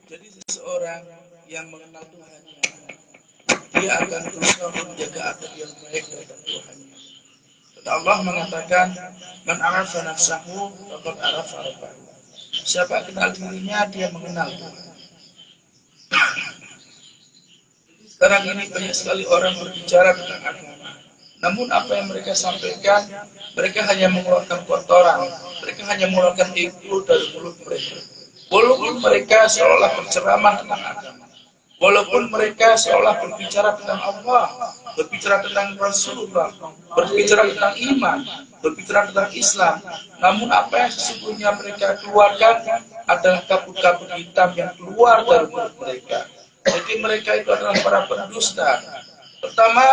Jadi seseorang yang mengenal Tuhannya, dia akan berusaha menjaga adab yang baik terhadap Tuhannya. Dan Allah mengatakan, "Man arafa nafsahu faqad arafa rabbahu." Siapa kenal dirinya, dia mengenal Tuhan. Sekarang ini banyak sekali orang berbicara tentang agama. Namun apa yang mereka sampaikan, mereka hanya mengeluarkan kotoran, mereka hanya mengeluarkan ego dari mulut mereka. Walaupun mereka seolah berceramah tentang agama, walaupun mereka seolah berbicara tentang Allah, berbicara tentang Rasulullah, berbicara tentang iman, berbicara tentang Islam, namun apa yang sesungguhnya mereka keluarkan adalah kabut-kabut hitam yang keluar dari mulut mereka. Jadi mereka itu adalah para pendusta. Pertama,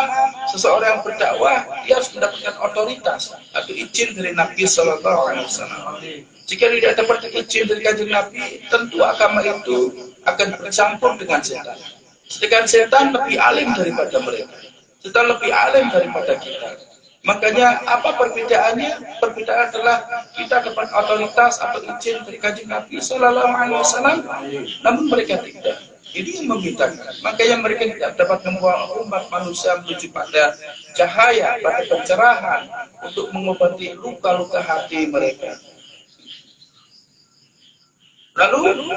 seseorang yang berdakwah, dia harus mendapatkan otoritas atau izin dari Nabi Sallallahu Alaihi Wasallam. Jika tidak dapat izin dari kanjeng Nabi, tentu agama itu akan bercampur dengan setan. Sedangkan setan lebih alim daripada mereka. Setan lebih alim daripada kita. Makanya apa perbedaannya? Perbedaan adalah kita dapat otoritas atau izin dari kanjeng Nabi Sallallahu Alaihi Wasallam, namun mereka tidak. Ini yang membedakan. Makanya mereka tidak dapat membawa umat manusia menuju pada cahaya, pada pencerahan untuk mengobati luka-luka hati mereka. Lalu,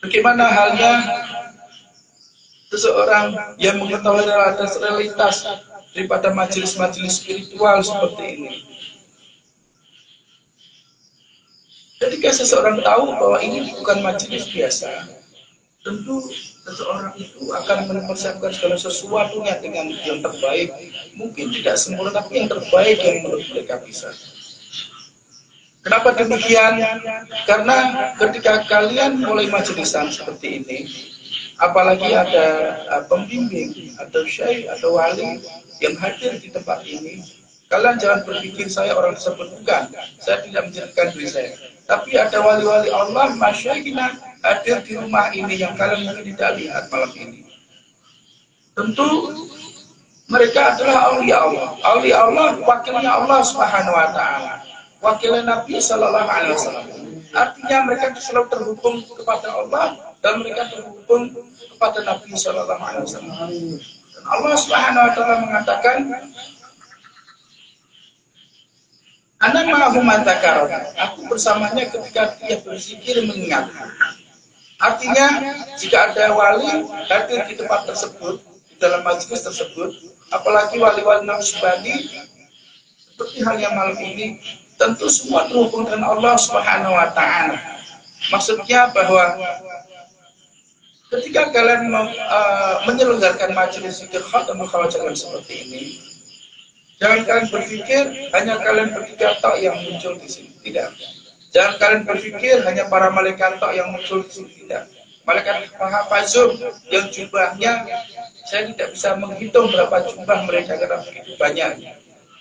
bagaimana halnya seseorang yang mengetahui realitas daripada majelis-majelis spiritual seperti ini? Ketika seseorang tahu bahwa ini bukan majelis biasa, tentu seseorang itu akan mempersiapkan segala sesuatunya dengan yang terbaik. Mungkin tidak sempurna, tapi yang terbaik yang menurut mereka bisa. Kenapa demikian? Karena ketika kalian mulai majelisan seperti ini, apalagi ada pembimbing atau syekh atau wali yang hadir di tempat ini, kalian jangan berpikir saya orang tersebut, bukan. Saya tidak menjadikan diri saya. Tapi ada wali-wali Allah, masyaikina hadir di rumah ini yang kalian mungkin tidak lihat malam ini. Tentu mereka adalah aulia Allah. Aulia Allah wakilnya Allah Subhanahu wa taala. Wakilnya Nabi Sallallahu Alaihi Wasallam. Artinya mereka selalu terhubung kepada Allah dan mereka terhubung kepada Nabi Sallallahu Alaihi Wasallam. Dan Allah Subhanahu wa taala mengatakan, "Ana ma'ahum dzakar." Aku bersamanya ketika dia berzikir mengingat. Artinya, jika ada wali hadir di tempat tersebut, di dalam majelis tersebut, apalagi wali-wali naqsyabandi, seperti halnya malam ini, tentu semua terhubung dengan Allah Subhanahu wa taala. Maksudnya bahwa ketika kalian menyelenggarakan majelis zikir khatamul khawajalan seperti ini, jangan kalian berpikir hanya kalian bertiga tok yang muncul di sini. Tidak. Jangan kalian berpikir hanya para malaikat tok yang muncul di sini. Tidak. Malaikat hafazum yang jumlahnya saya tidak bisa menghitung berapa jumlah mereka karena begitu banyak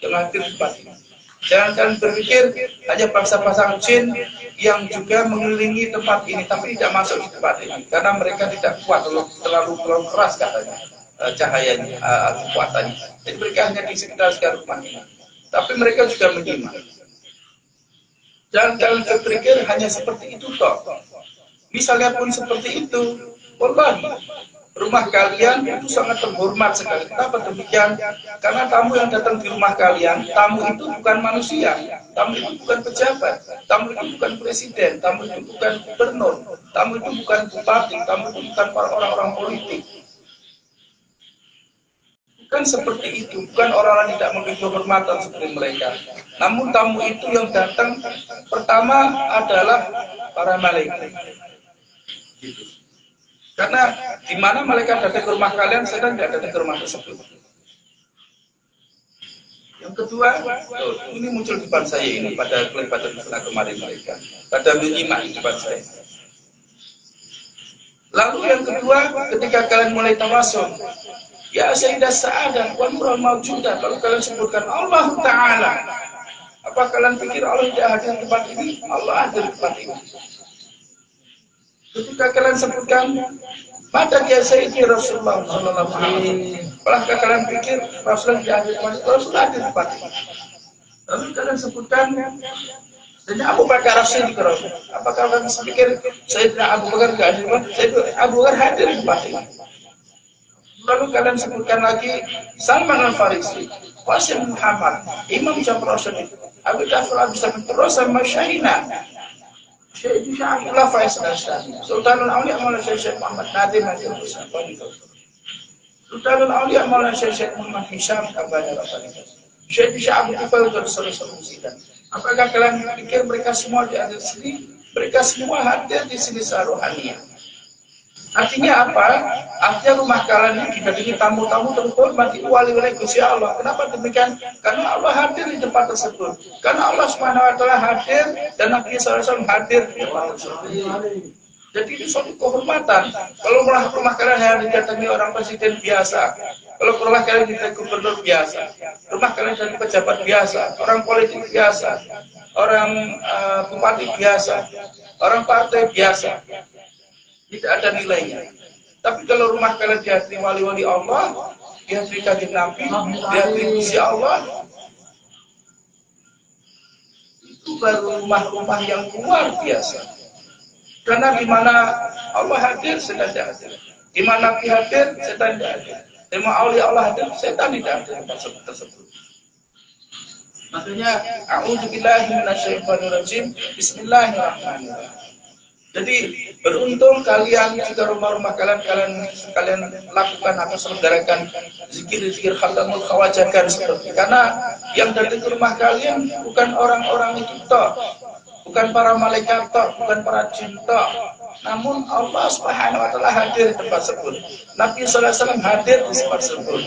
yang hadir di tempat ini. Jangan kalian berpikir hanya bangsa-bangsa jin yang juga mengelilingi tempat ini tapi tidak masuk di tempat ini karena mereka tidak kuat, terlalu keras katanya. Cahayanya, kekuatannya. Jadi mereka hanya di sekitar rumah ini. Tapi mereka juga menyimak. Jangan kalian berpikir hanya seperti itu toh. Misalnya pun seperti itu, wallahi, rumah kalian itu sangat terhormat sekali. Kenapa demikian? Karena tamu yang datang di rumah kalian, tamu itu bukan manusia, tamu itu bukan pejabat, tamu itu bukan presiden, tamu itu bukan gubernur, tamu itu bukan bupati, tamu itu bukan orang-orang politik. Bukan seperti itu, bukan orang-orang tidak memiliki kehormatan seperti mereka. Namun tamu itu yang datang pertama adalah para malaikat. Gitu. Karena di mana malaikat datang ke rumah kalian, sedang tidak datang ke rumah tersebut. Yang kedua, ini muncul di depan saya ini pada kelebatan setelah kemarin mereka, pada menyimak di depan saya. Lalu yang kedua, ketika kalian mulai tawasul, ya Sayyidah Sa'adah wal Nurul Mawjudah, kalau kalian sebutkan Allah Ta'ala, apa kalian pikir Allah tidak hadir di tempat ini? Allah hadir di tempat ini. Ketika kalian sebutkan mata dia Sayyidi Rasulullah Sallallahu Alaihi Wasallam, apakah kalian pikir Rasulullah tidak hadir di tempat ini? Rasulullah hadir di tempat ini. Lalu kalian sebutkan Tanya Abu Bakar As-Siddiq, apakah kalian pikir Sayyidina Abu Bakar tidak hadir? Sayyidina Abu Bakar hadir di tempat ini. Lalu kalian sebutkan lagi Salman Al-Farisi, Qasim Muhammad, Imam Jafar As-Sadiq, Abu Ja'far Al-Bistami, Rasul Masyayina, Syekh Abdullah Faiz Al-Syami, Sultanul Auliya Maulana Syekh Muhammad Nadim Al-Jafari, Sultanul Auliya Maulana Syekh Muhammad Hisham Kabani Rabbani, Syekh Abdul Fadl Rasulullah. Apakah kalian pikir mereka semua di atas sini? Mereka semua hadir di sini secara rohaniah. Artinya apa? Artinya rumah kalian ini didatangi tamu-tamu terhormat, wali-wali Gusti Allah. Kenapa demikian? Karena Allah hadir di tempat tersebut. Karena Allah Subhanahu wa taala hadir dan Nabi sallallahu alaihi wasallam hadir di tempat tersebut. Jadi ini suatu kehormatan. Kalau rumah kalian yang didatangi orang presiden biasa, kalau rumah kalian didatangi gubernur biasa, rumah kalian dari pejabat biasa, orang politik biasa, orang bupati biasa, orang partai biasa, tidak ada nilainya. Tapi kalau rumah kalian dihadiri wali-wali Allah, dihadiri kanjeng Nabi, dihadiri Gusti Allah, itu baru rumah-rumah yang luar biasa. Karena di mana Allah hadir, setan tidak hadir. Di mana Nabi hadir, setan tidak hadir. Di mana aulia Allah hadir, setan tidak hadir tersebut. Maksudnya, a'udzubillahi minasyaitonirrajim, bismillahirrahmanirrahim. Jadi beruntung kalian jika rumah-rumah kalian lakukan atau selenggarakan zikir-zikir khatamul khawajakan seperti, karena yang datang ke rumah kalian bukan orang-orang itu toh, bukan para malaikat toh, bukan para jin toh, namun Allah Subhanahu wa taala hadir di tempat tersebut. Nabi sallallahu alaihi wasallam hadir di tempat tersebut.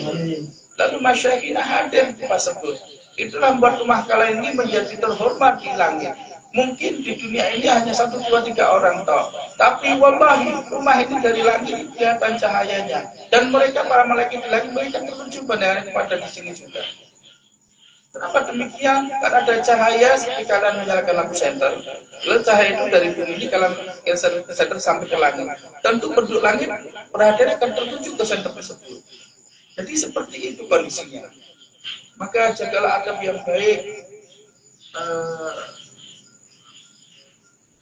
Lalu masyayikhina hadir di tempat tersebut. Itulah membuat rumah kalian ini menjadi terhormat di langit. Mungkin di dunia ini hanya 1, 2, 3 orang toh. Tapi wallahi rumah ini dari langit kelihatan cahayanya. Dan mereka para malaikat di langit mereka tertuju pada pada di sini juga. Kenapa demikian? Karena ada cahaya seperti kalian menyalakan lampu senter. Lalu cahaya itu dari bumi ini kalian senter sampai ke langit. Tentu penduduk langit perhatian akan tertuju ke senter tersebut. Jadi seperti itu kondisinya. Maka jagalah adab yang baik.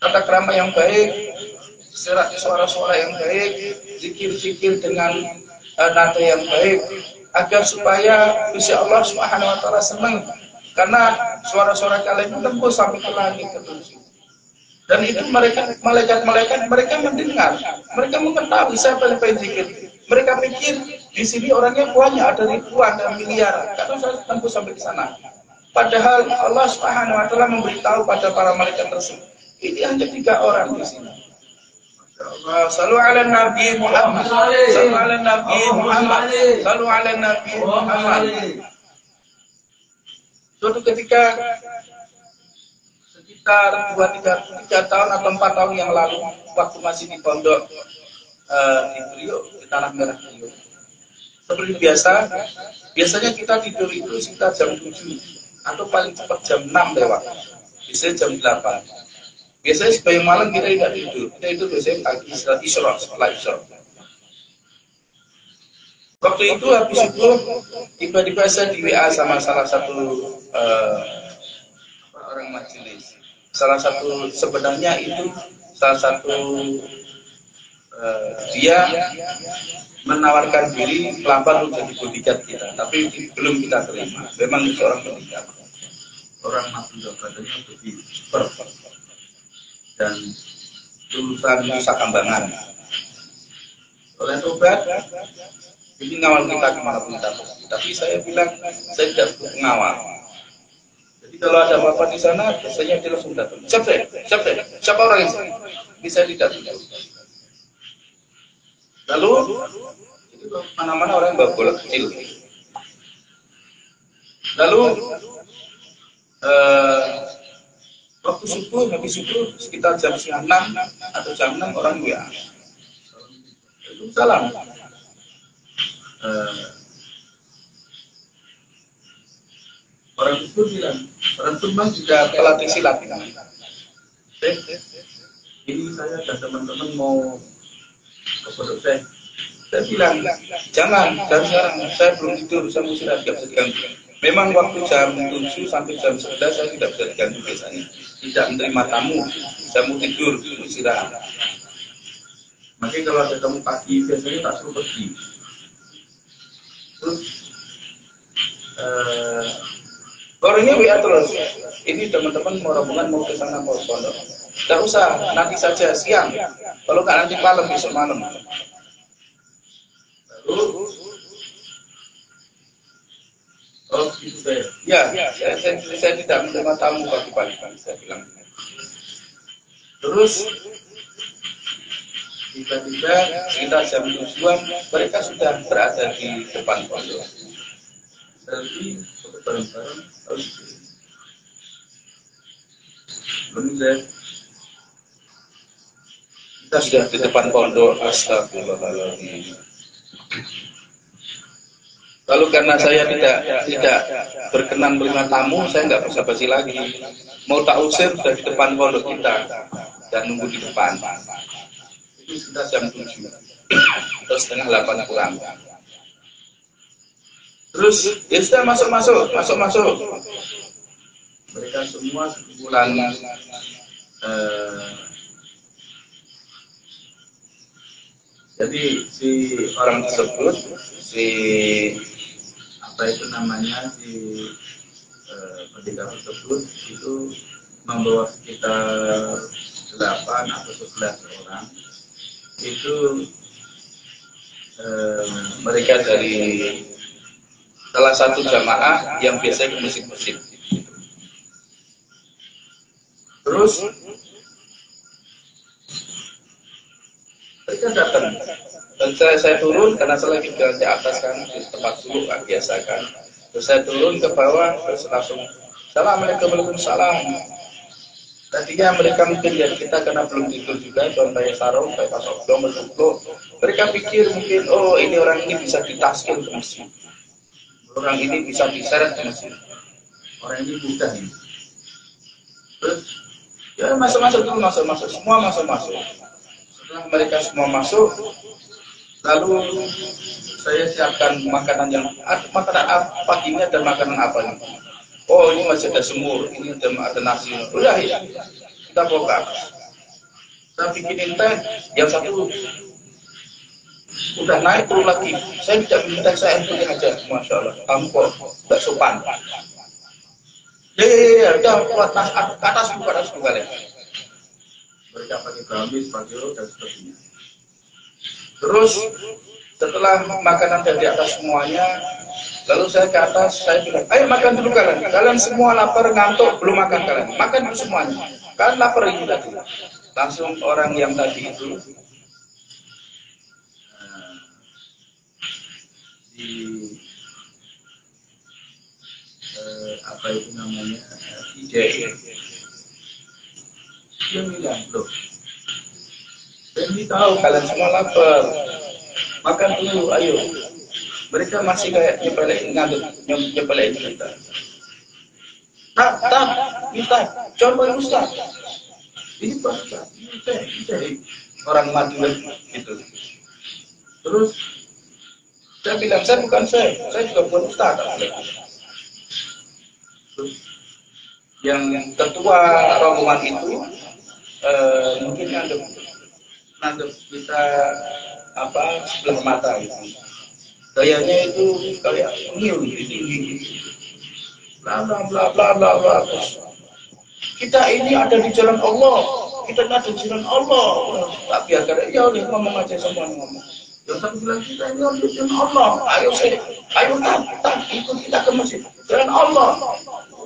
Tata krama yang baik, suara-suara yang baik, zikir-zikir dengan nada yang baik, agar supaya Insya Allah Subhanahu wa taala senang, karena suara-suara kalian tembus sampai ke langit ketujuh. Dan itu malaikat-malaikat mereka mendengar, mereka mengetahui siapa yang pengen zikir. Mereka pikir di sini orangnya banyak, ada ribuan dan miliaran, karena saya tembus sampai ke sana. Padahal Allah Subhanahu wa taala memberitahu pada para malaikat tersebut. Ini hanya 3 orang di sini. Sallu ala Nabi Muhammad. Sallu ala Nabi Muhammad. Sallu ala Nabi Muhammad. Suatu ketika sekitar 2-3 tahun atau 4 tahun yang lalu, waktu masih di pondok di Priok, di Tanah Merah Priok. Seperti biasanya kita tidur itu sekitar jam 7 atau paling cepat jam 6 lewat. Biasanya jam 8. Biasanya sepanjang malam kita tidak tidur. Kita itu biasanya pagi setelah isya. Waktu itu habis subuh tiba-tiba saya di WA sama salah satu orang majelis. Salah satu sebenarnya itu salah satu dia menawarkan diri pelamar untuk jadi bodyguard kita, tapi belum kita terima. Memang itu orang bodyguard, orang Madura, badannya lebih super dan lulusan Nusa Kambangan. Oleh tobat, ini ngawal kita kemanapun kita pergi. Tapi saya bilang saya tidak butuh pengawal. Jadi kalau ada apa-apa di sana, biasanya dia langsung datang. Siapa orang ini? Bisa tidak tahu. Lalu itu mana-mana orang bawa bola kecil. Lalu waktu subuh, habis subuh sekitar jam 5:30 atau jam 6 orang WA. Salam. Orang itu bilang, orang Tumbang juga pelatih silat. Ini saya dan teman-teman mau ke pondok saya bilang, jangan sekarang, saya belum tidur, saya mau silat, gak bisa diganggu. Memang waktu jam 7 sampai jam 11 saya tidak bisa diganti biasanya. Tidak menerima tamu, saya mau tidur, istirahat. Makanya kalau ada tamu pagi, biasanya tak suruh pergi. Terus, orangnya WA terus. Ini teman-teman mau rombongan mau ke sana mau pondok. Tidak usah, nanti saja siang. Kalau nggak nanti malam, besok malam. Lalu, oh gitu saya. Ya, saya tidak menerima tamu pagi-pagi, saya bilang. Terus tiba-tiba sekitar jam 7-an mereka sudah berada di depan pondok. Selfie foto bareng-bareng harus kita sudah di depan pondok. Astagfirullahaladzim. Lalu karena saya tidak berkenan menerima tamu, saya nggak basa-basi lagi. Mau tak usir sudah di depan pondok kita dan nunggu di depan. Itu sekitar jam 7 atau setengah 8 kurang. Terus ya sudah masuk. Mereka semua sekumpulan jadi si orang tersebut, si apa itu namanya, si pendekar tersebut itu membawa sekitar 8 atau 11 orang. Itu mereka dari salah satu jamaah yang biasanya ke masjid-masjid. Terus mereka datang dan saya turun karena saya lagi jalan di atas kan, di tempat dulu biasa kan. Terus saya turun ke bawah, terus langsung Assalamualaikum warahmatullahi wabarakatuh. Tadinya mereka mungkin lihat kita karena belum tidur juga, contohnya sarung, kayak pasok dong, mereka pikir mungkin, oh ini orang ini bisa ditaskil ke masjid, orang ini bisa diseret ke masjid, orang ini mudah ini. Terus ya masuk dulu, semua masuk. Setelah mereka semua masuk, lalu saya siapkan makanan makanan apa ini, ada makanan apa ini? Oh ini masih ada semur, ini ada nasi. Udah ya, kita buka. Saya bikinin teh, yang satu udah naik turun lagi. Saya tidak minta, saya punya aja, masya Allah. Kamu kok tidak sopan. Ya, udah buat atas buka deh. Mereka pakai gamis, pakai rok dan sebagainya. Terus setelah makanan dari atas semuanya, lalu saya ke atas, saya bilang, ayo makan dulu kalian. Kalian semua lapar, ngantuk, belum makan kalian. Makan dulu semuanya. Kalian lapar ini tadi. Langsung orang yang tadi itu apa itu namanya, ide. Dia bilang, loh, Randy tahu kalian semua lapar. Makan dulu, ayo. Mereka masih kayak nyepelin kita. Tak, minta. Coba Ustaz. Ini Ustaz, ini orang Madinah gitu. Terus saya bilang, saya bukan saya juga bukan Ustaz. Terus yang ketua rombongan itu mungkin nganggep kita sebelah mata gitu. Gayanya itu kayak ngil tinggi. Bla bla. Kita ini ada di jalan Allah. Kita ada di jalan Allah. Tak biarkan ya udah ngomong aja semuanya ngomong. Yang satu bilang kita ini ada di jalan Allah. Ayo tak ikut kita ke masjid. Jalan Allah.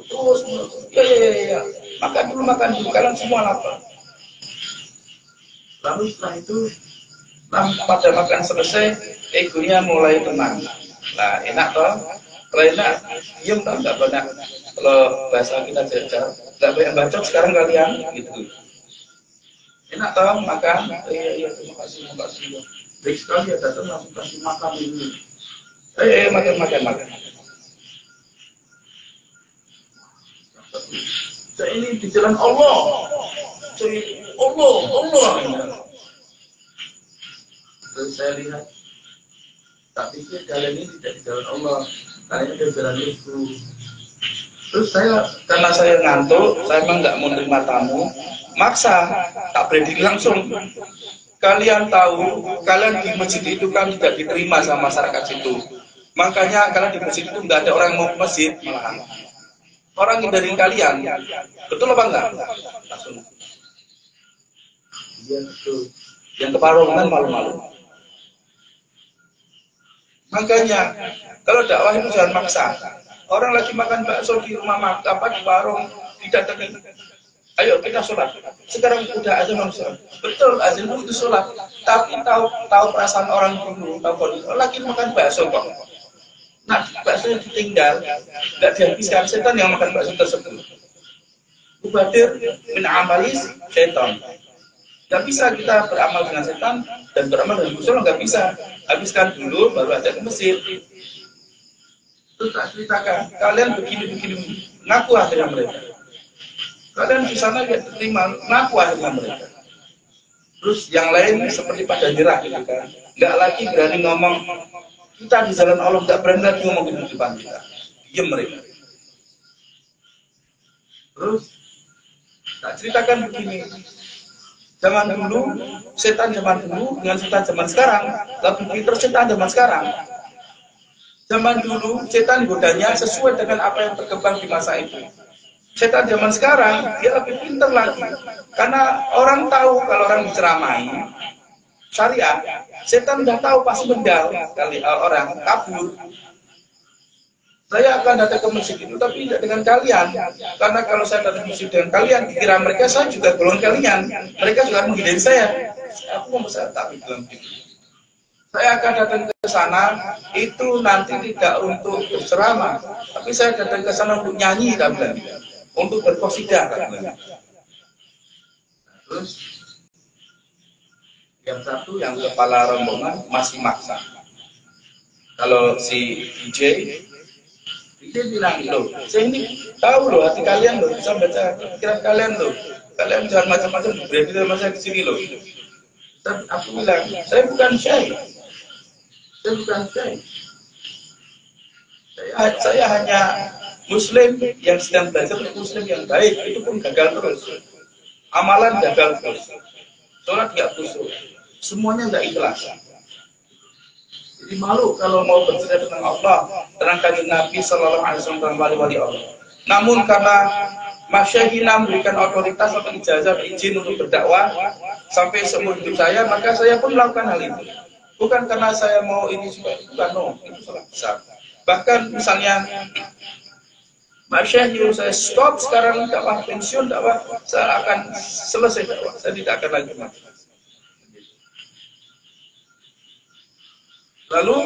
Terus ya. Makan dulu kalian semua lapar. Lalu setelah itu pada makan selesai, egonya mulai tenang. Nah enak toh, kalau enak, diem toh, nggak banyak. Kalau bahasa kita jajar, nggak banyak bacot sekarang kalian, gitu. Enak toh makan, iya terima kasih. Baik sekali ya datang langsung kasih makan ini. Makan. Saya ini di jalan Allah. Allah. Terus saya lihat, tak pikir kalian ini tidak di jalan Allah. Kayaknya dia bilang itu. Terus saya, karena saya ngantuk, saya emang nggak mau terima tamu, maksa, tak breeding langsung. Kalian tahu, kalian di masjid itu kan tidak diterima sama masyarakat situ. Makanya kalian di masjid itu nggak ada orang yang mau ke masjid, malahan. Orang dari kalian, betul apa enggak? Langsung. Iya betul. Yang kepala rombongan malu-malu. Makanya kalau dakwah itu jangan maksa. Orang lagi makan bakso di rumah makan apa di warung tidak datang. Ayo kita sholat. Sekarang udah azan sholat. Betul azan itu sholat. Tapi tahu perasaan orang dulu, tahu kondisi. Lagi makan bakso kok. Nah bakso yang ditinggal, nggak dihabiskan setan yang makan bakso tersebut. Mubadir min amalis setan. Gak bisa kita beramal dengan setan dan beramal dengan musuh, nggak bisa. Habiskan dulu baru ajak ke masjid. Terus tak ceritakan, kalian begini, ngaku akhirnya mereka. Kalian di sana gak terima, ngaku akhirnya mereka. Terus yang lain seperti pada nyerah gitu kan. Nggak lagi berani ngomong, kita di jalan Allah nggak berani lagi ngomong di depan kita. Diam mereka. Terus tak ceritakan begini. Zaman dulu, setan zaman dulu dengan setan zaman sekarang, lebih pintar setan zaman sekarang. Zaman dulu, setan godanya sesuai dengan apa yang berkembang di masa itu. Setan zaman sekarang, dia lebih pintar lagi. Karena orang tahu kalau orang diceramai, syariat, setan udah tahu pasti menjauh kali orang kabur. Saya akan datang ke masjid itu, tapi tidak dengan kalian. Karena kalau saya datang ke masjid dengan kalian, dikira mereka saya juga golongan kalian. Mereka juga menghindari saya. Aku mau saya tak bilang gitu. Saya akan datang ke sana, itu nanti tidak untuk berceramah. Tapi saya datang ke sana untuk nyanyi, tak bilang. Untuk berqasidah, tak bilang. Terus, yang satu, yang kepala rombongan masih maksa. Kalau si DJ, dia bilang, loh, saya ini tahu loh hati kalian loh, bisa baca pikiran kalian loh. Kalian jangan macam-macam, berarti sama saya di sini loh. Tapi aku bilang, saya bukan syekh. Saya bukan syekh. Saya hanya muslim yang sedang belajar, muslim yang baik, itu pun gagal terus. Amalan gagal terus. Sholat gak khusyuk. Semuanya gak ikhlas. Jadi malu kalau mau bercerita tentang Allah, tentang kanjeng Nabi Sallallahu Alaihi Wasallam, tentang wali-wali Allah. Namun karena masyaihina memberikan otoritas atau ijazah izin untuk berdakwah sampai seumur hidup saya, maka saya pun melakukan hal itu. Bukan karena saya mau ini juga, bukan, no, itu salah besar. Bahkan misalnya masyaih nyuruh saya stop sekarang dakwah, pensiun dakwah, saya akan selesai dakwah, saya tidak akan lagi mati. Lalu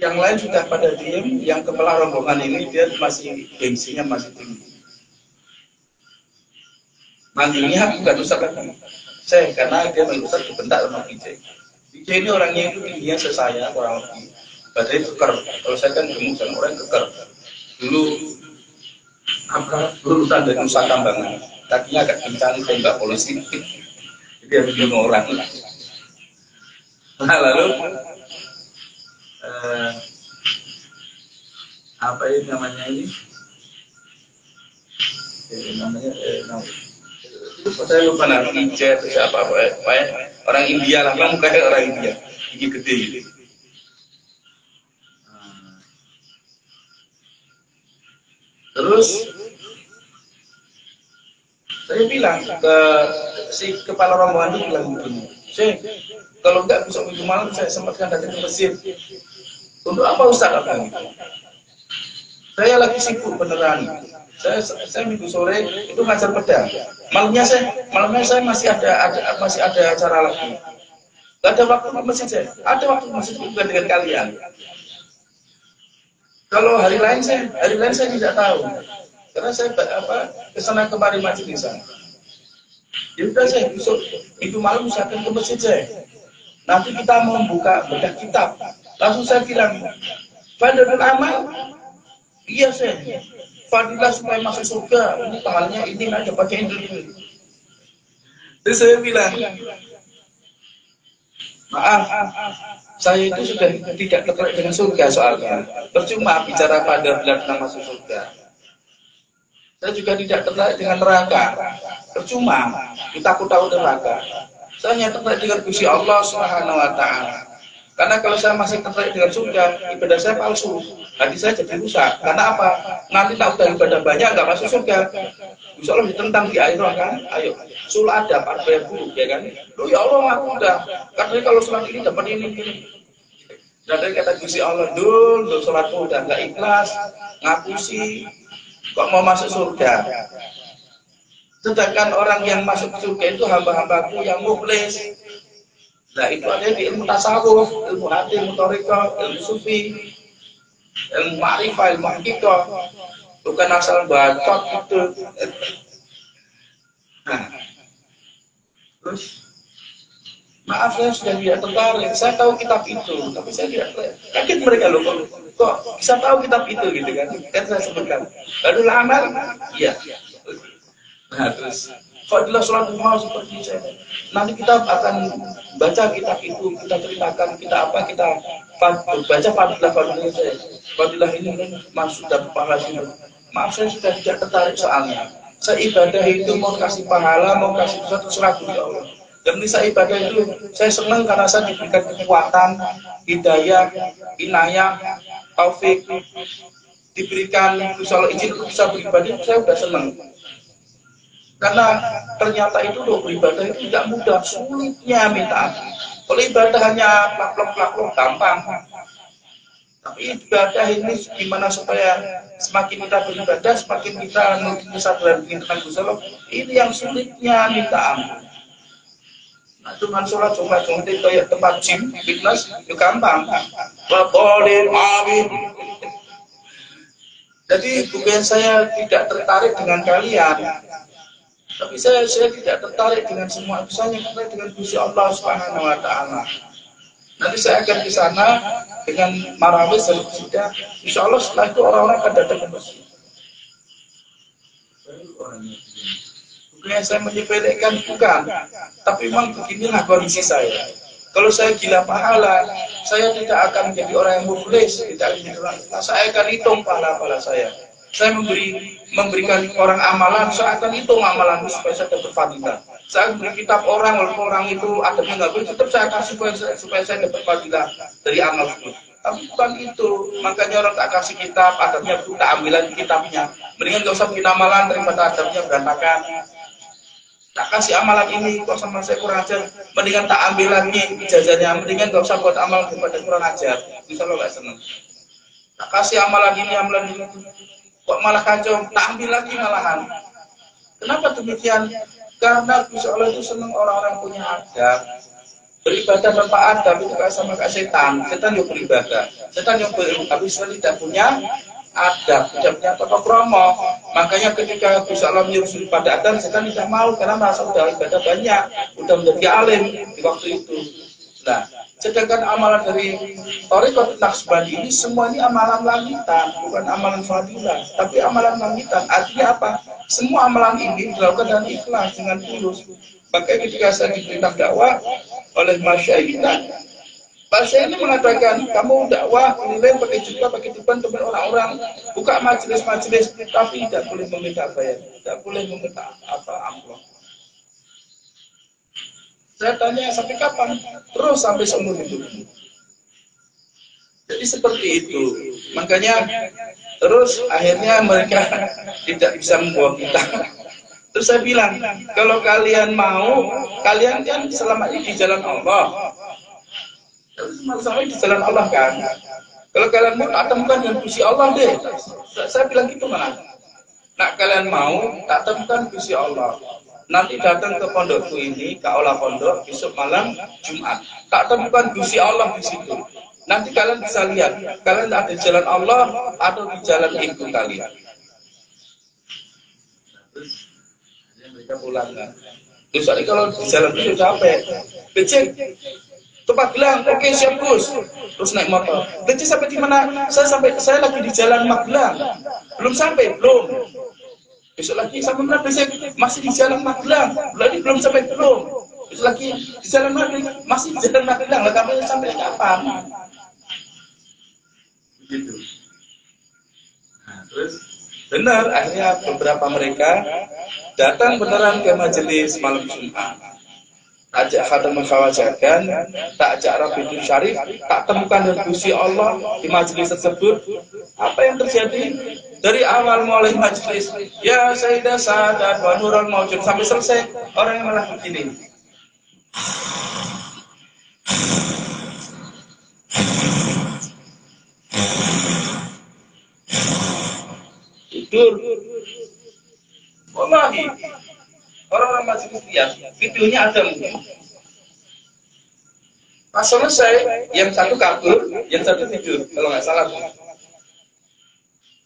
yang lain sudah pada diem, yang kepala rombongan ini dia masih gengsinya masih tinggi. Manggilnya bukan Ustaz lagi, saya karena dia manggil Ustaz dibentak sama DJ. DJ ini orangnya itu tingginya sesaya kurang lebih, badannya keker. Kalau saya kan gemuk dan orang keker. Dulu apa lulusan dari Nusa Kambangan, kakinya agak kencang tembak polisi. Jadi dia bikin orang. Nah lalu apa ini namanya ini? Namanya itu saya lupa nanti chat siapa orang India lah, kan kayak orang India, gigi gede gitu. Terus saya bilang ke si kepala rombongan itu bilang begini, kalau enggak besok minggu malam saya sempatkan datang ke masjid. Untuk apa Ustaz? Saya lagi sibuk beneran. Saya minggu sore itu ngajar pedang. Malamnya saya masih ada acara lagi. Gak ada waktu ke masjid saya. Ada waktu ke masjid bukan dengan kalian. Kalau hari lain saya tidak tahu. Karena saya kesana kemari masjid di sana. Ya udah saya besok minggu malam saya akan ke masjid saya. Nanti kita mau buka bedah kitab. Langsung saya bilang, Fadlul amal, iya saya. Fadilah supaya masuk surga. Ini pahalanya ini aja bacain dulu. Terus saya bilang, maaf, Saya itu sudah tidak tertarik dengan surga soalnya. Percuma bicara pada bulan tentang masuk surga. Saya juga tidak tertarik dengan neraka. Percuma, kita aku tahu neraka. Saya hanya tertarik dengan Gusti Allah Subhanahu wa taala. Karena kalau saya masih tertarik dengan surga, ibadah saya palsu. Hati saya jadi rusak. Karena apa? Nanti tak udah ibadah banyak nggak masuk surga. Insya Allah ditentang di akhirat kan? Ayo, sul adab, ada yang buruk ya kan? Lu ya Allah aku udah. Katanya kalau sholat ini dapat ini. Dan dari kata Gusti Allah, dul sholatmu udah nggak ikhlas, ngapusi. Kok mau masuk surga? Sedangkan orang yang masuk surga itu hamba-hambaku yang mukhlis. Nah itu ada di ilmu tasawuf, ilmu hati, ilmu thariqah, ilmu sufi, ilmu ma'rifah, ilmu hakikah. Bukan asal bacot gitu. Nah, terus maaf saya sudah tidak tertarik. Saya tahu kitab itu, tapi saya tidak tertarik. Kaget mereka loh, kok bisa tahu kitab itu gitu kan? Kan saya sebutkan. Lalu amal, iya. Nah terus, fadilah sholat duha seperti saya. Nanti kita akan baca kitab itu, kita ceritakan kita apa, kita baca fadilah saya. Fadilah ini kan maksud dan pahala sini. Maaf saya sudah tidak tertarik soalnya. Saya ibadah itu mau kasih pahala, mau kasih sesuatu seratus ya Allah. Dan bisa ibadah itu saya senang karena saya diberikan kekuatan, hidayah, inayah, taufik, diberikan kalau izin untuk bisa beribadah, saya sudah senang. Karena ternyata itu loh beribadah itu tidak mudah, sulitnya minta ampun. Kalau ibadah hanya plak-plak gampang. Tapi ibadah ini gimana supaya semakin kita beribadah, semakin kita kesadaran tentang Gusti Allah, ini yang sulitnya minta ampun. Nah, cuma sholat cuma kayak tempat gym, fitness, itu gampang. Boleh, amin. Jadi bukan saya tidak tertarik dengan kalian, tapi saya tidak tertarik dengan semua itu, saya tertarik dengan Gusti Allah Subhanahu wa taala. Nanti saya akan ke sana dengan marawis dan sudah, insya Allah setelah itu orang-orang akan datang ke masjid. Bukan saya menyepelekan, bukan. Tapi memang beginilah kondisi saya. Kalau saya gila pahala, saya tidak akan menjadi orang yang muflis, tidak akan menjadi orang. Saya akan hitung pahala-pahala saya. Saya memberikan orang amalan, saya akan hitung amalan supaya saya dapat fadilah. Saya beri kitab orang, walaupun orang itu adabnya nggak baik, tetap saya kasih supaya saya dapat fadilah dari amal itu. Tapi bukan itu, makanya orang tak kasih kitab, adabnya itu tak ambilan kitabnya. Mendingan nggak usah bikin amalan daripada adabnya berantakan. Tak kasih amalan ini, kok sama saya kurang ajar, mendingan tak ambil lagi ijazahnya, mendingan nggak usah buat amalan daripada kurang ajar. Bisa lo nggak seneng. Tak kasih amalan ini, kok malah kacau, tak ambil lagi malahan. Kenapa demikian? Karena Gusti Allah itu senang orang-orang punya adab. Beribadah tanpa adab itu kayak sama kayak setan. Setan yang beribadah, setan yang berilmu, tapi setan tidak punya adab, tidak punya tata krama. Makanya ketika Gusti Allah menyuruh pada adab, setan tidak mau karena merasa sudah ibadah banyak, sudah menjadi alim di waktu itu. Nah, sedangkan amalan dari Thariqat Naqsbandi ini semua ini amalan langitan, bukan amalan fadilah, tapi amalan langitan. Artinya apa? Semua amalan ini dilakukan dengan ikhlas, dengan tulus. Makanya ketika saya diperintah dakwah oleh masyayikh, Pak Syekh ini mengatakan, kamu dakwah, keliling pakai jubah, pakai tuban kepada orang-orang, buka majelis-majelis, tapi tidak boleh meminta bayar, tidak boleh meminta amplop. Saya tanya, sampai kapan? Terus sampai seumur hidup. Jadi seperti itu. Makanya terus akhirnya mereka tidak bisa membawa kita. Terus saya bilang, kalau kalian mau, kalian kan selama ini di jalan Allah. Selama ini di jalan Allah kan. Kalau kalian mau, tak temukan dengan Gusti Allah deh. Saya bilang gitu mana? Nah kalian mau, tak temukan Gusti Allah. Nanti datang ke pondokku ini, ke aula pondok, besok malam Jumat. Tak temukan Gusti Allah di situ. Nanti kalian bisa lihat, kalian ada di jalan Allah atau di jalan ibu kalian. Mereka pulang kan. Terus tadi kalau di jalan itu capek, becek, tempat bilang, oke siap Gus. Terus naik motor. Becek sampai di mana? Saya lagi di jalan Magelang. Belum sampai, belum. Besok lagi sampai mana? Becek masih di jalan Magelang. Belum sampai belum. Besok lagi di jalan maghrib, masih di jalan maghrib, nggak sampai kapan? Begitu. Nah, terus benar, akhirnya beberapa mereka datang beneran ke majelis malam Jumat. Ajak khatam mengkhawatirkan, tak ajak Rabiul Syarif, tak temukan Gusti Allah di majelis tersebut. Apa yang terjadi? Dari awal mulai majelis, ya Sayyidah Sadat wa Nurul Maujud, sampai selesai, orang yang malah begini. Tidur. Wallahi, orang-orang majelis lihat, videonya ada mungkin. Pas selesai, yang satu kabur, yang satu tidur, kalau nggak salah.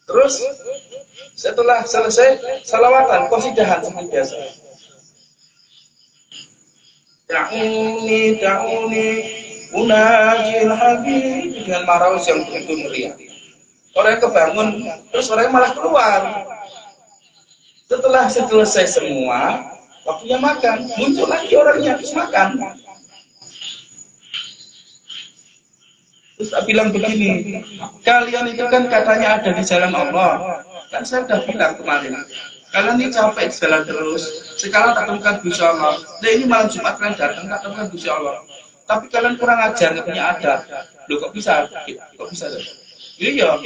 Terus setelah selesai salawatan, qasidahan seperti biasa. Da'uni, unajil habib, dengan maraus yang begitu meriah. Orang yang kebangun, terus orang yang malah keluar. Setelah selesai semua, waktunya makan, muncul lagi orangnya terus makan. Terus tak bilang begini, kalian itu kan katanya ada di jalan Allah. Kan saya sudah bilang kemarin, kalian ini capek jalan terus. Sekarang tak temukan Gusti Allah. Nah ini malam Jumat kalian datang tak temukan Gusti Allah. Tapi kalian kurang ajar, nggak punya adab. Loh kok bisa? Kok bisa? Iya.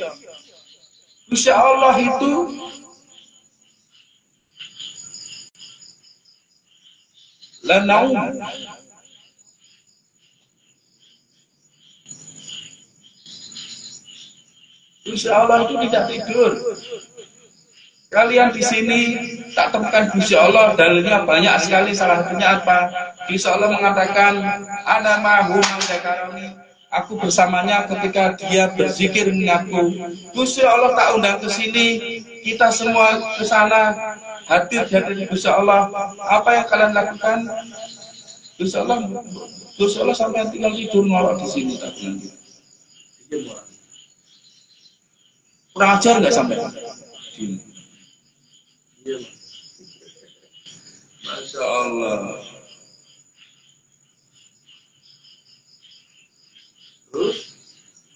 Gusti Allah itu lanau. Gusti Allah itu tidak tidur. Kalian di sini tak temukan Gusti Allah, dalilnya banyak sekali. Salah satunya apa? Gusti Allah mengatakan, ana ma'hu man dzakarani. Aku bersamanya ketika dia berzikir mengaku. Gusti Allah tak undang ke sini, kita semua ke sana hadir di Gusti Allah. Apa yang kalian lakukan? Gusti Allah sampai tinggal tidur ngorok di sini tak bilang. Kurang ajar nggak sampai? Masya Allah.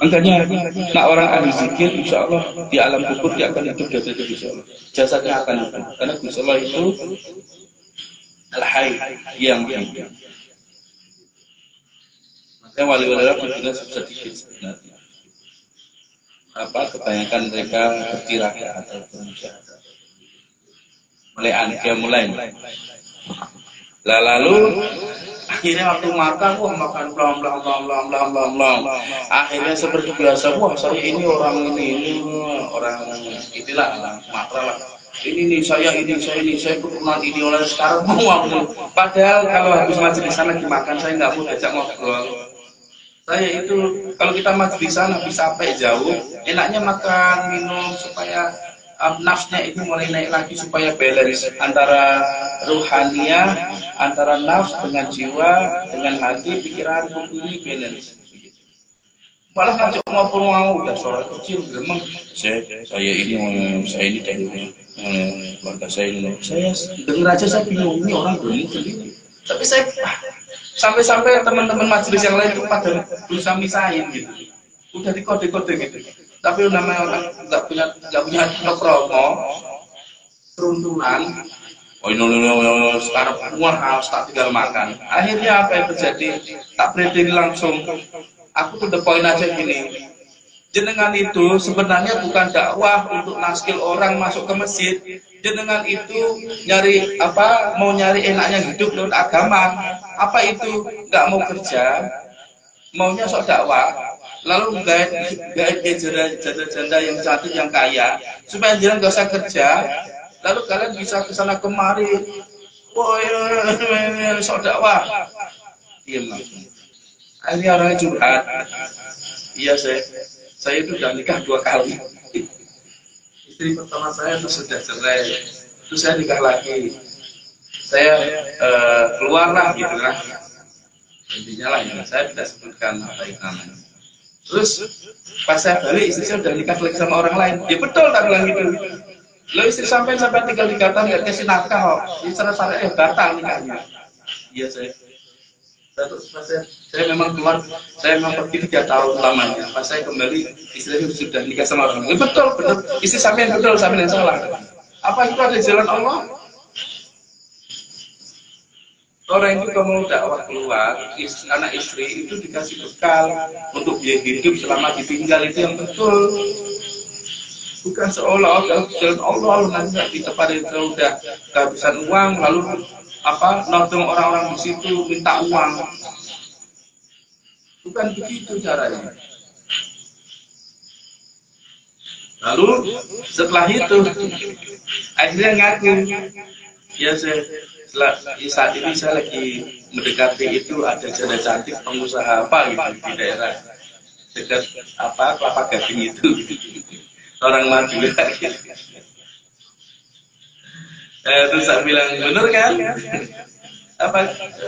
Makanya, nak orang ahli zikir, insya Allah di alam kubur dia akan hidup dari Gusti Allah. Jasadnya akan hidup, karena Gusti Allah itu al-hayy yang hidup. Makanya wali-wali Allah sedikit sebenarnya. Kebanyakan mereka bertirakat atau bermujahadah. Mulai. Lalu akhirnya waktu makan, makan blam. Akhirnya seperti biasa, saya ini orang inilah Sumatera lah. Ini saya keturunan ini oleh sekarang mau. Padahal kalau habis majelis sana dimakan, saya nggak mau diajak ngobrol. Saya itu kalau kita majelis sana bisa sampai jauh, enaknya makan, minum supaya nafsnya itu mulai naik lagi, supaya balance antara ruhaniyah, antara nafs dengan jiwa, dengan hati, pikiran, ini balance. Malah ngajak ngobrol mau udah suara kecil, memang saya ini dari keluarga saya dengar aja saya bingung, ini orang bingung sendiri. Tapi saya sampai-sampai teman-teman majelis yang lain itu pada berusaha misahin gitu, udah dikode-kode gitu. Tapi namanya orang nggak punya promo peruntukan. Oh ini sekarang semua harus tak tinggal makan. Akhirnya apa yang terjadi? Tak berdiri langsung. Aku to the point aja gini. Jenengan itu sebenarnya bukan dakwah untuk naskil orang masuk ke masjid. Jenengan itu mau nyari enaknya hidup lewat agama. Apa itu? Nggak mau kerja, maunya sok dakwah. Lalu gait janda yang cantik yang kaya, supaya jangan nggak usah kerja. Lalu kalian bisa kesana kemari. Sok dakwah. Diam langsung. Akhirnya orangnya curhat. Iya saya itu sudah nikah 2 kali. Istri pertama saya itu sudah cerai, terus saya nikah lagi. Saya keluarlah gitu kan. Intinya lah ya, saya tidak sebutkan apa itu namanya. Terus pas saya balik, istri saya sudah nikah lagi sama orang lain. Ya betul tak bilang gitu. Lo istri sampai tinggal di Qatar nggak kasih nafkah kok. Istri saya batal nikahnya. Iya saya. Saya memang keluar, saya memang pergi 3 tahun lamanya. Pas saya kembali, istrinya sudah nikah sama orang lain. Betul, betul. Istri sampai yang betul, sampai yang salah. Apa itu ada jalan Allah? Orang itu kalau mau dakwah keluar, anak istri itu dikasih bekal untuk biaya hidup selama ditinggal, itu yang betul. Bukan seolah-olah jalan Allah nanti di tempat itu udah kehabisan uang, lalu nodong orang-orang di situ minta uang. Bukan begitu caranya. Lalu setelah itu akhirnya ngaku, ya saat ini saya lagi mendekati itu ada janda cantik pengusaha apa gitu di daerah dekat Kelapa Gading itu, orang Madura. Terus saya bilang, bener kan?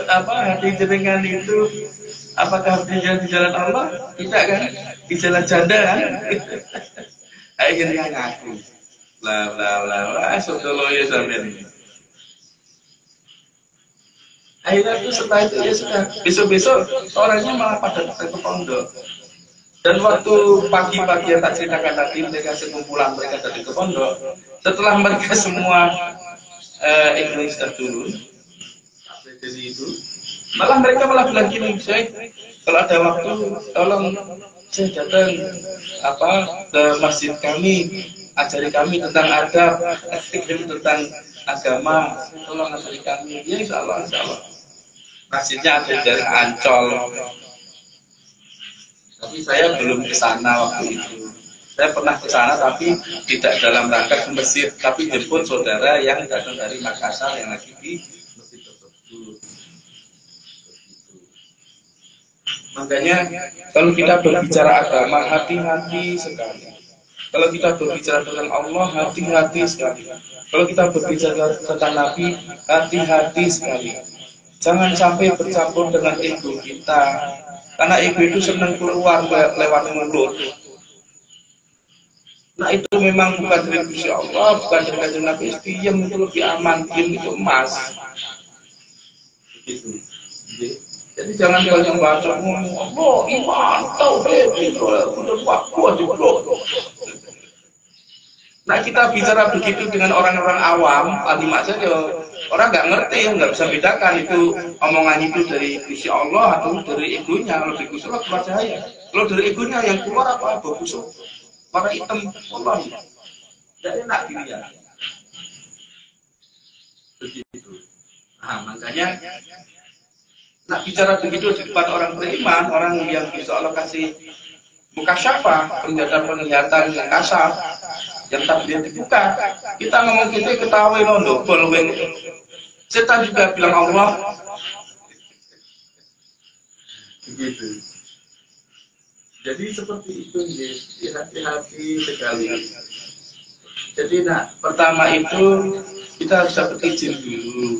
Apa hati jenengan itu? Apakah hatinya di jalan Allah? Tidak kan? Di jalan janda kan? Akhirnya ngaku. Lah, sotoloyo sampean. Akhirnya itu setelah itu ya sudah. Besok-besok orangnya malah pada datang ke pondok. Dan waktu pagi-pagi yang tak ceritakan tadi, mereka sekumpulan mereka datang ke pondok. Setelah mereka semua ekonomi sudah turun, jadi itu, malah mereka malah bilang gini, saya kalau ada waktu, tolong saya datang ke masjid kami, ajari kami tentang adab, tentang agama, tolong ajari kami. Ya insya Allah. Masjidnya ada dari Ancol, tapi saya belum ke sana waktu itu. Saya pernah ke sana tapi tidak dalam rangka ke masjid, tapi jemput saudara yang datang dari Makassar yang lagi di masjid tersebut. Makanya kalau kita berbicara agama, hati-hati sekali. Kalau kita berbicara tentang Allah, hati-hati sekali. Kalau kita berbicara tentang Nabi, hati-hati sekali. Jangan sampai bercampur dengan ego kita, karena ego itu senang keluar lewat mulut. Nah itu memang bukan dari Gusti Allah, bukan dari Kanjeng Nabi. Diam itu lebih aman, diam itu emas. Begitu. Jadi jangan banyak baca ngomong Allah, iman, tauhid, itu udah waktu aja. Nah kita bicara begitu dengan orang-orang awam, alim saja, orang nggak ngerti, nggak bisa bedakan itu omongan itu dari Gusti Allah atau dari egonya. Kalau dari Gusti Allah keluar cahaya, kalau dari egonya yang keluar apa? Bau busuk. Warna hitam, Allah tidak enak dilihat. Begitu. Nah, makanya nak bicara begitu di depan orang beriman, orang yang insya Allah kasih mukasyafah, penglihatan yang kasar, yang tak bisa dibuka. Kita ngomong gitu ketahui londo, bolwen. Setan juga bilang Allah. Begitu. Jadi seperti itu, hati-hati sekali. Jadi pertama itu kita harus dapat izin dulu.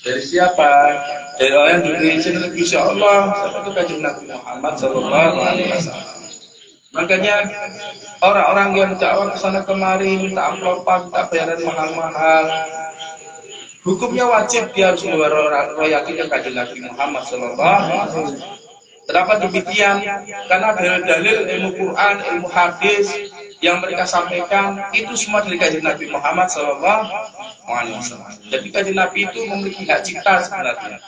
Dari siapa? Dari orang yang diberi izin oleh Insya Allah, seperti Kanjeng Nabi Muhammad SAW. Makanya orang-orang yang dakwah ke sana kemari, minta amplopan, minta bayaran mahal-mahal, hukumnya wajib dia harus meroyakikan Kanjeng Nabi Muhammad SAW. Kenapa demikian? Karena dalil-dalil ilmu Quran, ilmu hadis yang mereka sampaikan itu semua dari Kanjeng Nabi Muhammad SAW. Jadi Kanjeng Nabi itu memiliki hak cipta sebenarnya.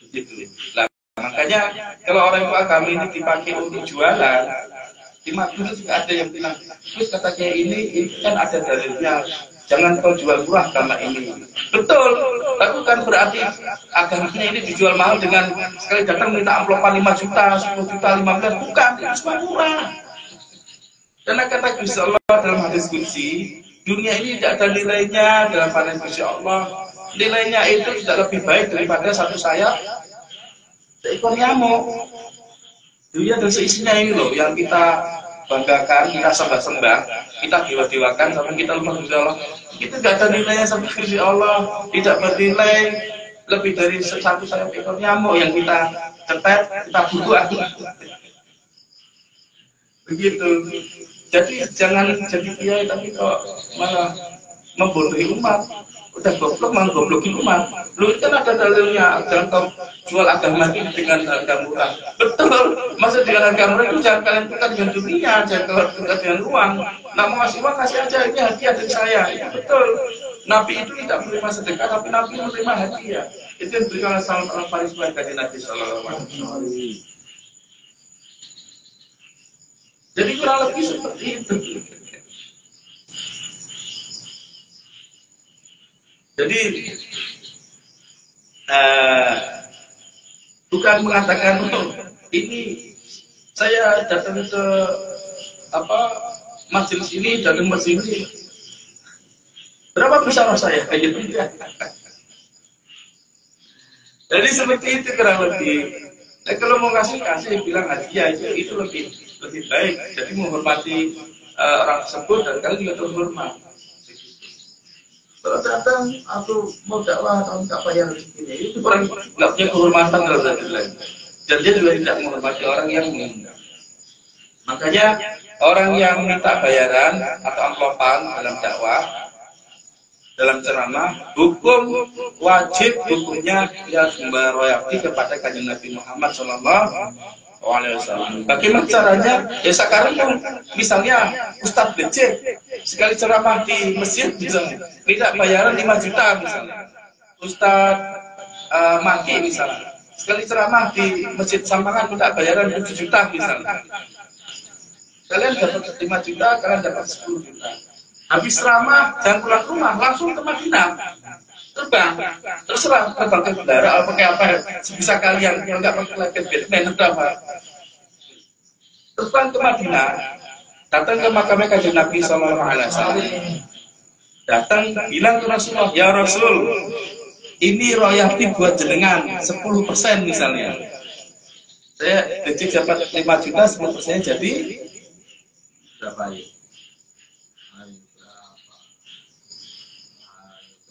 Begitu. Nah, makanya kalau orang itu agama ini dipakai untuk jualan, di Madura juga ada yang bilang, terus kata kayak ini kan ada dalilnya. Jangan kau jual murah agama ini. Betul, tapi kan berarti agamanya ini dijual mahal dengan sekali datang minta amplopan 5 juta, 10 juta, 15, bukan, itu semua murah. Karena kata Gusti Allah dalam hadis qudsi, dunia ini tidak ada nilainya dalam pandangan Gusti Allah. Nilainya itu tidak lebih baik daripada satu sayap seekor nyamuk. Dunia dan seisinya ini loh yang kita banggakan, kita sembah-sembah, kita dewa-dewakan sampai kita lupa Gusti Allah. Itu tidak ada nilainya sampai Gusti Allah, tidak bernilai lebih dari satu sayap ekor nyamuk yang kita cetet, kita buang. Begitu. Jadi jangan jadi kiai tapi kok malah membodohi umat. Udah goblok mau goblokin umat. Lu kan ada dalilnya, jangan kau jual agama ini dengan harga murah. Betul, masa dengan harga murah itu jangan kalian tukar dengan dunia, jangan kalian tukar dengan uang. Nah mau ngasih uang kasih aja, ini hadiah dari saya. Ya betul. Nabi itu tidak menerima sedekah, tapi Nabi menerima hadiah. Itu yang diberikan oleh Salman Al-Farisi dari Nabi Sallallahu Alaihi Wasallam. Jadi kurang lebih seperti itu. Jadi bukan mengatakan ini saya datang ke majelis ini, datang majelis ini berapa besar saya kayak gitu ya. Jadi seperti itu kurang lebih. Nah, kalau mau kasih bilang hadiah itu lebih baik. Jadi menghormati orang tersebut dan kalian juga terhormat. Kalau datang aku mau dakwah atau nggak bayar ini, itu orang nggak punya kehormatan terhadap lain. Dan dia juga tidak menghormati orang yang mengundang. Makanya orang yang minta bayaran atau amplopan dalam dakwah, dalam ceramah, hukum wajib hukumnya dia harus membayar royalti kepada Kanjeng Nabi Muhammad SAW. Bagaimana caranya? Ya sekarang kan misalnya Ustadz BC sekali ceramah di masjid misalnya minta bayaran 5 juta misalnya. Ustadz Maki misalnya sekali ceramah di masjid Sampangan minta bayaran 7 juta misalnya. Kalian dapat 5 juta, kalian dapat 10 juta. Habis ceramah jangan pulang rumah, langsung ke Madinah. Terbang, terserah terbang ke udara, pakai apa sebisa kalian, kalau nggak pakai lagi Batman atau apa. Terbang ke Madinah, datang ke makamnya Kanjeng Nabi Sallallahu Alaihi Wasallam. Datang bilang ke Rasulullah, ya Rasul, ini royalti buat jenengan 10% misalnya. Saya dapat 5 juta, 10% jadi berapa ya?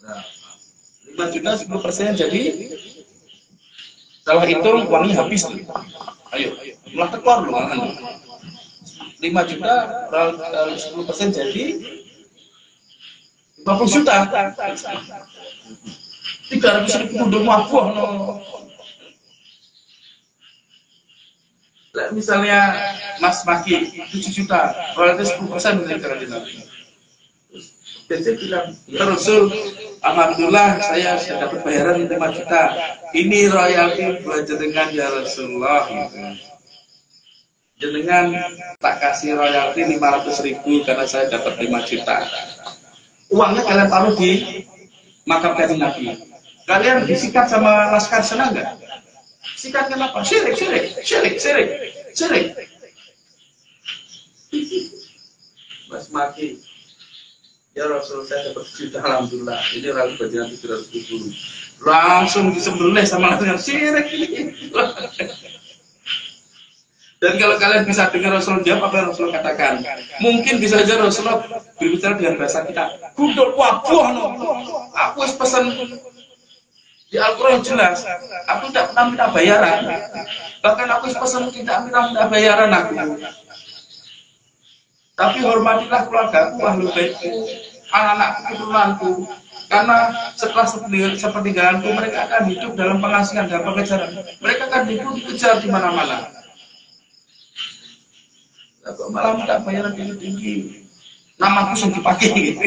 Berapa? 5 juta 10% jadi salah hitung uangnya habis tuh. Ayo, malah tekor loh. 5 juta 10% jadi 50 juta. 300.000 udah mabuh no. Misalnya Mas Maki 7 juta, royalti 10% dari Kanjeng Nabi. Jadi bilang, ya Rasul, alhamdulillah saya sudah dapat bayaran 5 juta. Ini royalti buat jenengan ya Rasulullah. Jenengan tak kasih royalti 500.000 karena saya dapat 5 juta. Uangnya kalian taruh di makam Kanjeng Nabi. Kalian disikat sama laskar senang nggak? Sikat kenapa? Syirik. Mas Maki, ya Rasul saya dapat juta alhamdulillah. Ini ragu bagian 300.000. Langsung disembelih sama dengan syirik ini. Dan kalau kalian bisa dengar Rasul jawab apa yang Rasul katakan, mungkin bisa saja Rasulullah berbicara dengan bahasa kita. Gundul wabuh no. Aku harus pesan di Al-Quran jelas, aku tidak pernah minta bayaran. Bahkan aku pesan tidak minta bayaran aku. Tapi hormatilah keluargaku, ahli baitku, anak-anakku, keturunanku. Karena setelah sepeninggalanku mereka akan hidup dalam pengasihan dan pengejaran. Mereka akan hidup dikejar di mana-mana. Kok malah minta bayaran tinggi-tinggi. Namaku yang dipakai gitu.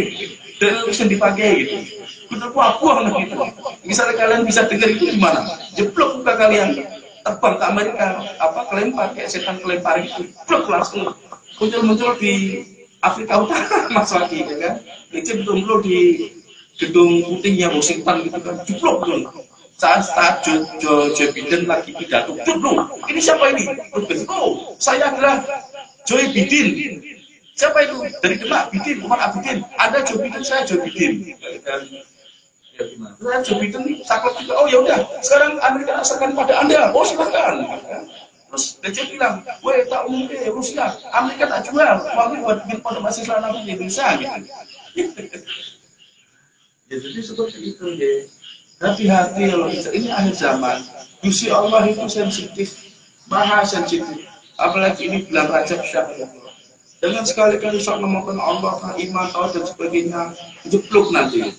Dan yang dipakai gitu. Betul buah gitu. Misalnya kalian bisa dengar itu gimana? Jeblok muka kalian, terbang ke Amerika, kelempar kayak setan kelempar itu, jeblok langsung muncul di Afrika Utara Mas Waki, ya kan? Itu betul-betul di gedung putihnya Washington gitu kan, jeblok tuh. Saat Joe Biden lagi pidato, jeblok. Ini siapa ini? Oh, saya adalah Joe Biden. Siapa itu? Dari Demak, Biden, Umar Abidin. Ada Joe Biden, saya Joe Biden. Ya gimana? Nah, Joe Biden saklek juga. Oh ya udah, sekarang Amerika serahkan pada Anda. Oh silakan. Terus dia bilang, weh tak mungkin Rusia, Amerika tak jual. Uangnya buat bikin pondok mahasiswa anak di Indonesia gitu. Ya jadi seperti itu ya. Hati-hati kalau ini akhir zaman. Gusti Allah itu sensitif, maha sensitif. Apalagi ini bulan Rajab Syahrir. Jangan sekali-kali sok ngomongkan Allah, iman, tauhid dan sebagainya, jeblok nanti.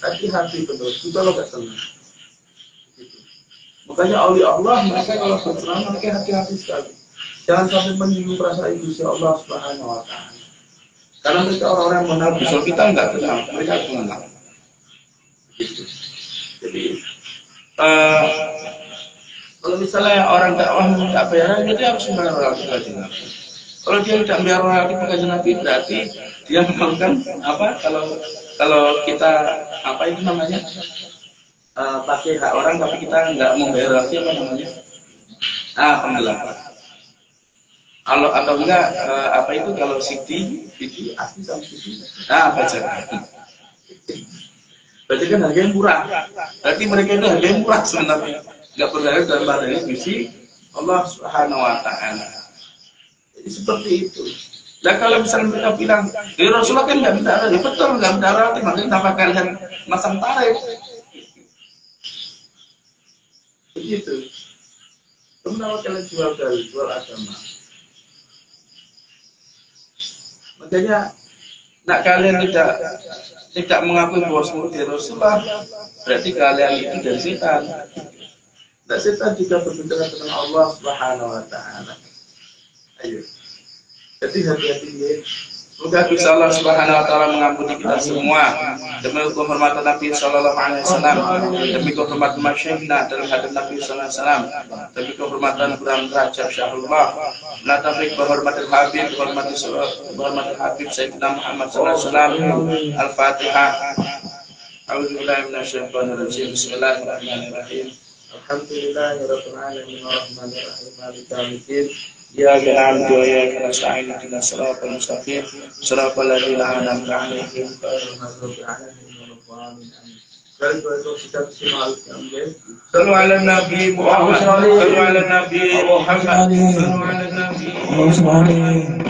Hati-hati betul, kita lo gak tenang. Gitu. Makanya oleh Allah mereka kalau berceramah mereka hati-hati sekali. Jangan sampai menyinggung perasaan Gusti Allah Subhanahu Wa Taala. Karena mereka orang-orang yang mengenal Gusti kita nggak kenal, mereka mengenal. Gitu. Jadi kalau misalnya orang dakwah minta bayaran, dia harus membayar royalti kajian Nabi. Kalau dia tidak membayar royalti kajian Nabi, berarti dia melakukan apa? Kalau kita apa itu namanya pakai hak orang, tapi kita nggak membayar royalti apa namanya? Penggelapan. Atau enggak apa itu kalau CD asli sama CD, bajakan. Berarti kan harga yang murah. Berarti mereka itu harga yang murah sebenarnya. Nggak berdaya dalam badannya Gusti Allah Subhanahu Wa Taala. Jadi seperti itu. Dan kalau misalnya mereka bilang, Rasulullah kan nggak minta royalti, betul nggak minta royalti, makanya tanpa kalian masang tarif. Begitu. Kenapa kalian jual agama? Makanya, nak kalian tidak mengakui bahwa semuanya Rasulullah, berarti kalian itu dari setan. Dan setan juga berbicara tentang Allah Subhanahu Wa Taala. Ayo, jadi hati-hati ya. Semoga Gusti Allah Subhanahu Wa Taala mengampuni kita semua demi kehormatan Nabi Sallallahu Alaihi Wasallam, demi kehormatan masyayikhna dari hadap Nabi Sallallahu Alaihi Wasallam, demi kehormatan Ibrahim Rajab Syahrullah, demi kehormatan Habib Sayyidina Muhammad Sallallahu Alaihi Wasallam. Al-Fatihah. A'udzubillahi minasyaitonir rajim. Bismillahirrahmanirrahim. Alhamdulillahirabbil alamin arrahmanir rahim maliki yaumiddin. Iyyaka na'budu wa iyyaka nasta'in ihdinas siratal mustaqim siratal ladzina an'amta 'alaihim ghairil maghdubi 'alaihim waladdallin. Sallu ala Nabi Muhammad. Sallu ala Nabi Muhammad. Sallu ala Nabi Muhammad.